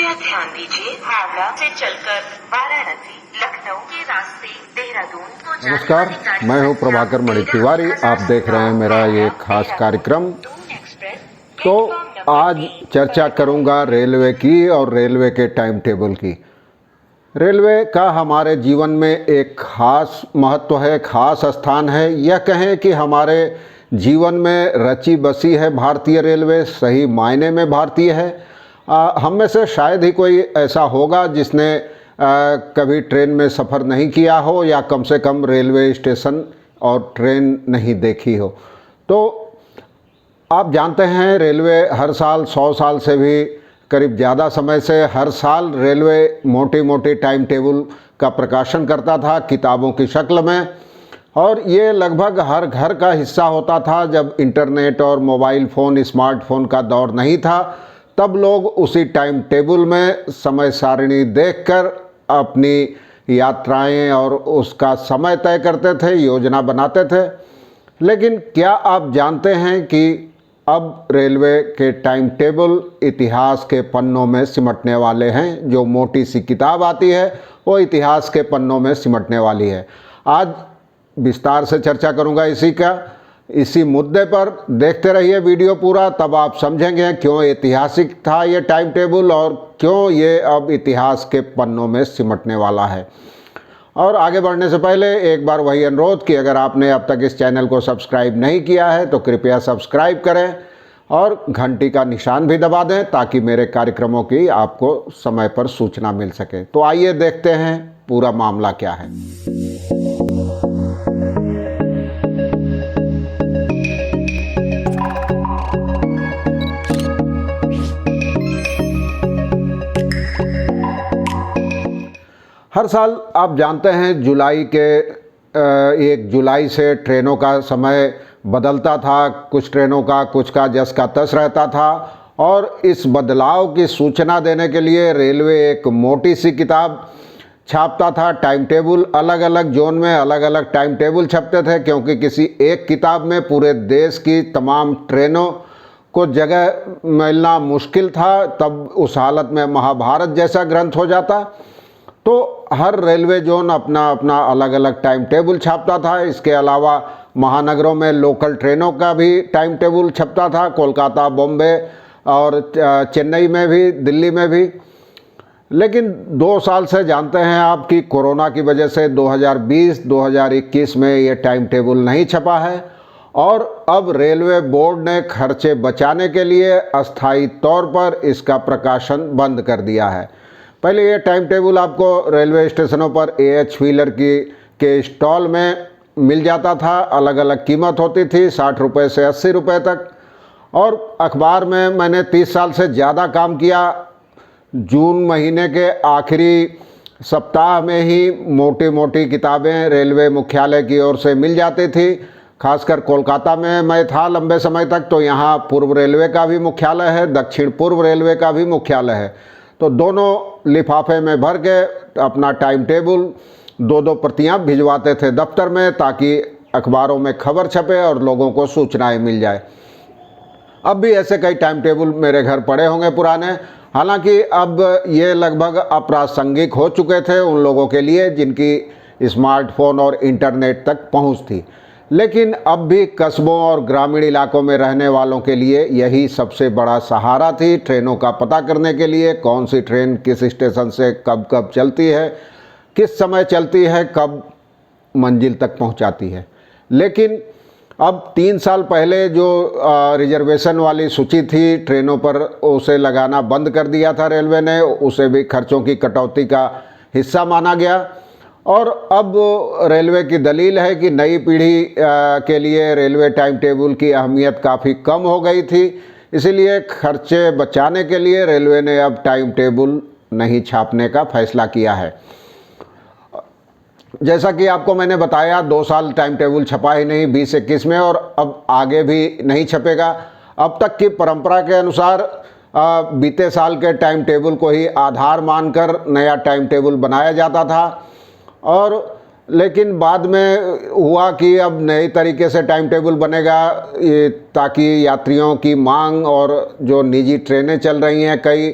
कृपया ध्यान दीजिए, हावड़ा से चलकर वाराणसी लखनऊ के रास्ते देहरादून को जाने नमस्कार, वाली गाड़ी मैं हूं संख्या प्रभाकर मणितिवारी। आप देख रहे हैं मेरा ये खास कार्यक्रम। तो आज चर्चा करूंगा रेलवे की और रेलवे के टाइम टेबल की। रेलवे का हमारे जीवन में एक खास महत्व है, खास स्थान है। यह कहें कि हमारे जीवन में रची बसी है भारतीय रेलवे, सही मायने में भारतीय है। हम में से शायद ही कोई ऐसा होगा जिसने कभी ट्रेन में सफ़र नहीं किया हो या कम से कम रेलवे स्टेशन और ट्रेन नहीं देखी हो। तो आप जानते हैं रेलवे हर साल 100 साल से भी करीब ज़्यादा समय से हर साल रेलवे मोटी मोटी टाइम टेबल का प्रकाशन करता था किताबों की शक्ल में, और ये लगभग हर घर का हिस्सा होता था। जब इंटरनेट और मोबाइल फ़ोन, स्मार्टफोन का दौर नहीं था, तब लोग उसी टाइम टेबल में समय सारणी देखकर अपनी यात्राएं और उसका समय तय करते थे, योजना बनाते थे। लेकिन क्या आप जानते हैं कि अब रेलवे के टाइम टेबल इतिहास के पन्नों में सिमटने वाले हैं। जो मोटी सी किताब आती है वो इतिहास के पन्नों में सिमटने वाली है। आज विस्तार से चर्चा करूंगा इसी मुद्दे पर। देखते रहिए वीडियो पूरा, तब आप समझेंगे क्यों ऐतिहासिक था ये टाइम टेबल और क्यों ये अब इतिहास के पन्नों में सिमटने वाला है। और आगे बढ़ने से पहले एक बार वही अनुरोध कि अगर आपने अब तक इस चैनल को सब्सक्राइब नहीं किया है तो कृपया सब्सक्राइब करें और घंटी का निशान भी दबा दें ताकि मेरे कार्यक्रमों की आपको समय पर सूचना मिल सके। तो आइए देखते हैं पूरा मामला क्या है। हर साल आप जानते हैं जुलाई के 1 जुलाई से ट्रेनों का समय बदलता था। कुछ ट्रेनों का, कुछ का जस का तस रहता था, और इस बदलाव की सूचना देने के लिए रेलवे एक मोटी सी किताब छापता था। टाइम टेबल अलग अलग जोन में अलग अलग टाइम टेबल छपते थे, क्योंकि किसी एक किताब में पूरे देश की तमाम ट्रेनों को जगह मिलना मुश्किल था। तब उस हालत में महाभारत जैसा ग्रंथ हो जाता। तो हर रेलवे जोन अपना अपना अलग अलग टाइम टेबल छापता था। इसके अलावा महानगरों में लोकल ट्रेनों का भी टाइम टेबल छपता था, कोलकाता, बॉम्बे और चेन्नई में भी, दिल्ली में भी। लेकिन 2 साल से जानते हैं आप कि कोरोना की वजह से 2020-2021 में ये टाइम टेबल नहीं छपा है, और अब रेलवे बोर्ड ने खर्चे बचाने के लिए अस्थायी तौर पर इसका प्रकाशन बंद कर दिया है। पहले ये टाइम टेबल आपको रेलवे स्टेशनों पर AH व्हीलर के स्टॉल में मिल जाता था। अलग अलग कीमत होती थी, 60 रुपये से 80 रुपये तक। और अखबार में मैंने 30 साल से ज़्यादा काम किया। जून महीने के आखिरी सप्ताह में ही मोटी मोटी किताबें रेलवे मुख्यालय की ओर से मिल जाती थी। खासकर कोलकाता में मैं था लंबे समय तक, तो यहाँ पूर्व रेलवे का भी मुख्यालय है, दक्षिण पूर्व रेलवे का भी मुख्यालय है। तो दोनों लिफाफे में भर के अपना टाइम टेबल 2-2 प्रतियां भिजवाते थे दफ्तर में, ताकि अखबारों में खबर छपे और लोगों को सूचनाएं मिल जाए। अब भी ऐसे कई टाइम टेबल मेरे घर पड़े होंगे पुराने। हालांकि अब ये लगभग अप्रासंगिक हो चुके थे उन लोगों के लिए जिनकी स्मार्टफोन और इंटरनेट तक पहुंच थी। लेकिन अब भी कस्बों और ग्रामीण इलाकों में रहने वालों के लिए यही सबसे बड़ा सहारा थी। ट्रेनों का पता करने के लिए कौन सी ट्रेन किस स्टेशन से कब कब चलती है, किस समय चलती है, कब मंजिल तक पहुंचाती है। लेकिन अब 3 साल पहले जो रिजर्वेशन वाली सूची थी ट्रेनों पर, उसे लगाना बंद कर दिया था रेलवे ने। उसे भी खर्चों की कटौती का हिस्सा माना गया। और अब रेलवे की दलील है कि नई पीढ़ी के लिए रेलवे टाइम टेबल की अहमियत काफ़ी कम हो गई थी, इसीलिए खर्चे बचाने के लिए रेलवे ने अब टाइम टेबल नहीं छापने का फैसला किया है। जैसा कि आपको मैंने बताया, 2 साल टाइम टेबल छपा ही नहीं 2021 में, और अब आगे भी नहीं छपेगा। अब तक की परंपरा के अनुसार बीते साल के टाइम टेबल को ही आधार मानकर नया टाइम टेबल बनाया जाता था। और लेकिन बाद में हुआ कि अब नए तरीके से टाइम टेबल बनेगा, ताकि यात्रियों की मांग और जो निजी ट्रेनें चल रही हैं कई,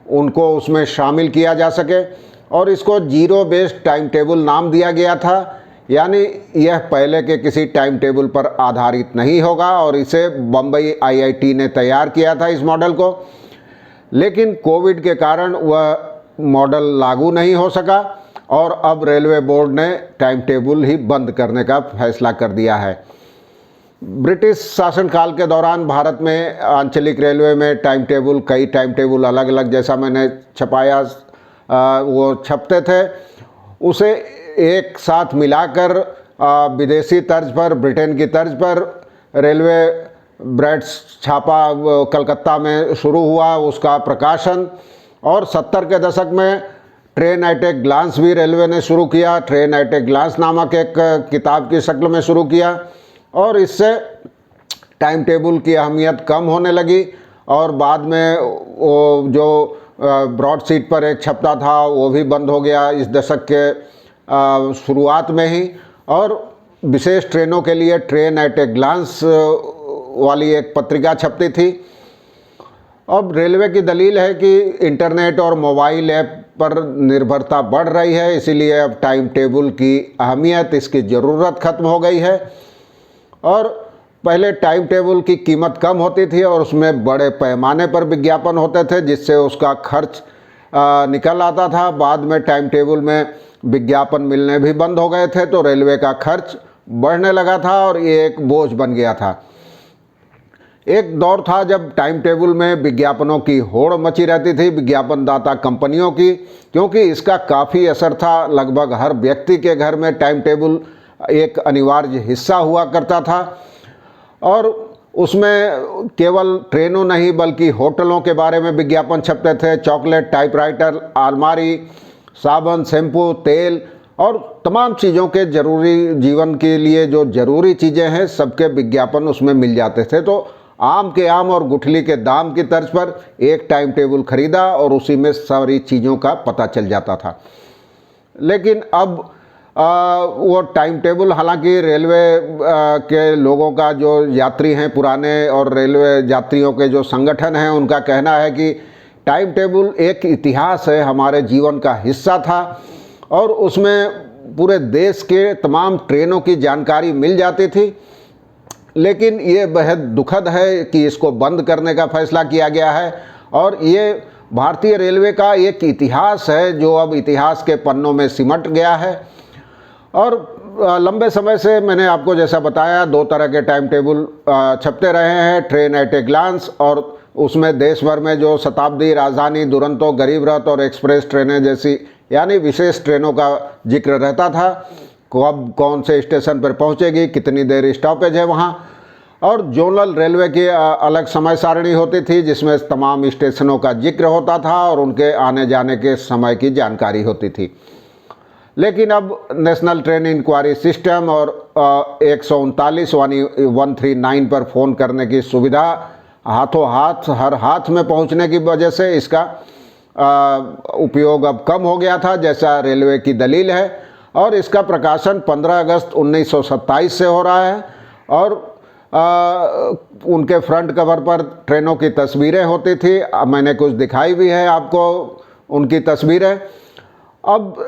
उनको उसमें शामिल किया जा सके, और इसको जीरो बेस्ड टाइम टेबल नाम दिया गया था। यानी यह पहले के किसी टाइम टेबल पर आधारित नहीं होगा, और इसे बम्बई IIT ने तैयार किया था इस मॉडल को। लेकिन कोविड के कारण वह मॉडल लागू नहीं हो सका, और अब रेलवे बोर्ड ने टाइम टेबल ही बंद करने का फैसला कर दिया है। ब्रिटिश शासनकाल के दौरान भारत में आंचलिक रेलवे में टाइम टेबल, कई टाइम टेबल अलग अलग, जैसा मैंने छपाया वो छपते थे, उसे एक साथ मिलाकर विदेशी तर्ज पर, ब्रिटेन की तर्ज पर रेलवे ब्रैड्स छापा कलकत्ता में शुरू हुआ, उसका प्रकाशन। और 70 के दशक में ट्रेन एट ए ग्लांस भी रेलवे ने शुरू किया। ट्रेन एट ए ग्लांस नामक एक किताब की शक्ल में शुरू किया, और इससे टाइम टेबल की अहमियत कम होने लगी। और बाद में वो जो ब्रॉडशीट पर एक छपता था वो भी बंद हो गया इस दशक के शुरुआत में ही। और विशेष ट्रेनों के लिए ट्रेन एट ए ग्लांस वाली एक पत्रिका छपती थी। अब रेलवे की दलील है कि इंटरनेट और मोबाइल ऐप पर निर्भरता बढ़ रही है, इसीलिए अब टाइम टेबल की अहमियत, इसकी ज़रूरत ख़त्म हो गई है। और पहले टाइम टेबल की कीमत कम होती थी और उसमें बड़े पैमाने पर विज्ञापन होते थे, जिससे उसका खर्च निकल आता था। बाद में टाइम टेबल में विज्ञापन मिलने भी बंद हो गए थे, तो रेलवे का खर्च बढ़ने लगा था और ये एक बोझ बन गया था। एक दौर था जब टाइम टेबल में विज्ञापनों की होड़ मची रहती थी, विज्ञापनदाता कंपनियों की, क्योंकि इसका काफ़ी असर था। लगभग हर व्यक्ति के घर में टाइम टेबल एक अनिवार्य हिस्सा हुआ करता था, और उसमें केवल ट्रेनों नहीं बल्कि होटलों के बारे में विज्ञापन छपते थे। चॉकलेट, टाइपराइटर, अलमारी, साबुन, शैम्पू, तेल और तमाम चीज़ों के ज़रूरी, जीवन के लिए जो ज़रूरी चीज़ें हैं सबके विज्ञापन उसमें मिल जाते थे। तो आम के आम और गुठली के दाम की तर्ज पर एक टाइम टेबल खरीदा और उसी में सारी चीज़ों का पता चल जाता था। लेकिन अब वो टाइम टेबल, हालांकि रेलवे के लोगों का जो यात्री हैं पुराने, और रेलवे यात्रियों के जो संगठन हैं, उनका कहना है कि टाइम टेबल एक इतिहास है, हमारे जीवन का हिस्सा था, और उसमें पूरे देश के तमाम ट्रेनों की जानकारी मिल जाती थी। लेकिन ये बेहद दुखद है कि इसको बंद करने का फैसला किया गया है, और ये भारतीय रेलवे का एक इतिहास है जो अब इतिहास के पन्नों में सिमट गया है। और लंबे समय से मैंने आपको जैसा बताया, दो तरह के टाइम टेबल छपते रहे हैं, ट्रेन एट ए ग्लांस, और उसमें देश भर में जो शताब्दी, राजधानी, दुरंतो, गरीब रथ और एक्सप्रेस ट्रेनें जैसी यानी विशेष ट्रेनों का जिक्र रहता था। कब कौन से स्टेशन पर पहुंचेगी, कितनी देर स्टॉपेज है वहां, और जोनल रेलवे की अलग समय सारणी होती थी जिसमें तमाम स्टेशनों का जिक्र होता था और उनके आने जाने के समय की जानकारी होती थी। लेकिन अब नेशनल ट्रेन इंक्वायरी सिस्टम और 139 यानी 139 पर फ़ोन करने की सुविधा हाथों हाथ, हर हाथ में पहुंचने की वजह से इसका उपयोग अब कम हो गया था, जैसा रेलवे की दलील है। और इसका प्रकाशन 15 अगस्त 1927 से हो रहा है, और उनके फ्रंट कवर पर ट्रेनों की तस्वीरें होती थी। मैंने कुछ दिखाई भी है आपको उनकी तस्वीरें। अब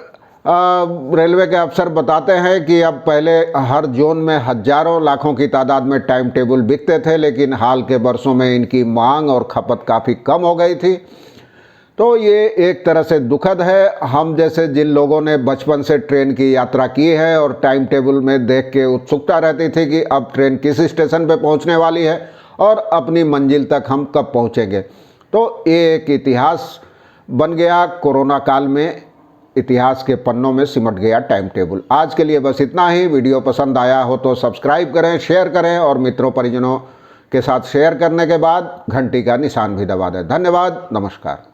रेलवे के अफसर बताते हैं कि अब पहले हर जोन में हजारों लाखों की तादाद में टाइम टेबल बिकते थे, लेकिन हाल के वर्षों में इनकी मांग और खपत काफ़ी कम हो गई थी। तो ये एक तरह से दुखद है। हम जैसे जिन लोगों ने बचपन से ट्रेन की यात्रा की है और टाइम टेबल में देख के उत्सुकता रहती थी कि अब ट्रेन किस स्टेशन पर पहुंचने वाली है और अपनी मंजिल तक हम कब पहुंचेंगे, तो ये एक इतिहास बन गया। कोरोना काल में इतिहास के पन्नों में सिमट गया टाइम टेबल। आज के लिए बस इतना ही। वीडियो पसंद आया हो तो सब्सक्राइब करें, शेयर करें, और मित्रों परिजनों के साथ शेयर करने के बाद घंटी का निशान भी दबा दें। धन्यवाद, नमस्कार।